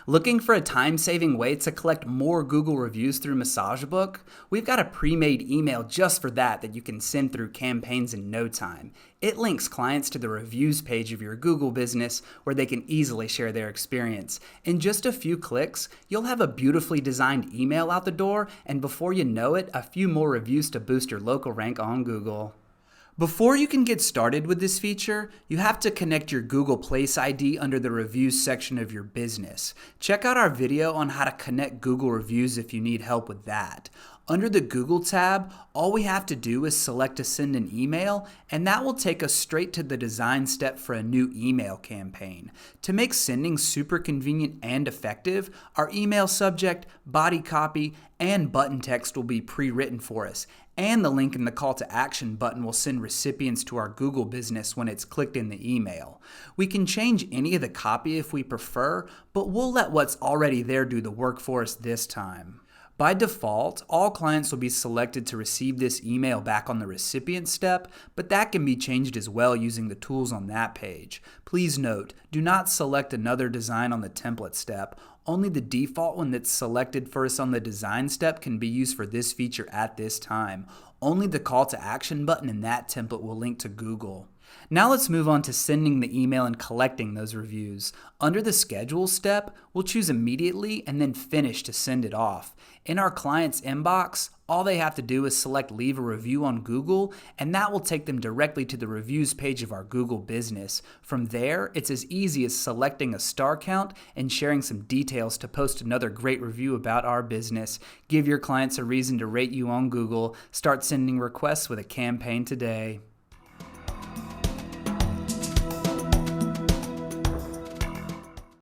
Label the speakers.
Speaker 1: Looking for a time-saving way to collect more Google reviews through MassageBook? We've got a pre-made email just for that you can send through campaigns in no time. It links clients to the reviews page of your Google business where they can easily share their experience. In just a few clicks, you'll have a beautifully designed email out the door, and before you know it, a few more reviews to boost your local rank on Google. Before you can get started with this feature, you have to connect your Google Place ID under the Reviews section of your business. Check out our video on how to connect Google Reviews if you need help with that. Under the Google tab, all we have to do is select to send an email, and that will take us straight to the design step for a new email campaign. To make sending super convenient and effective, our email subject, body copy, and button text will be pre-written for us, and the link in the call to action button will send recipients to our Google business when it's clicked in the email. We can change any of the copy if we prefer, but we'll let what's already there do the work for us this time. By default, all clients will be selected to receive this email back on the recipient step, but that can be changed as well using the tools on that page. Please note, do not select another design on the template step. Only the default one that's selected first on the design step can be used for this feature at this time. Only the call to action button in that template will link to Google. Now let's move on to sending the email and collecting those reviews. Under the schedule step, we'll choose immediately and then finish to send it off. In our client's inbox, all they have to do is select leave a review on Google, and that will take them directly to the reviews page of our Google business. From there, it's as easy as selecting a star count and sharing some details to post another great review about our business. Give your clients a reason to rate you on Google. Start sending requests with a campaign today.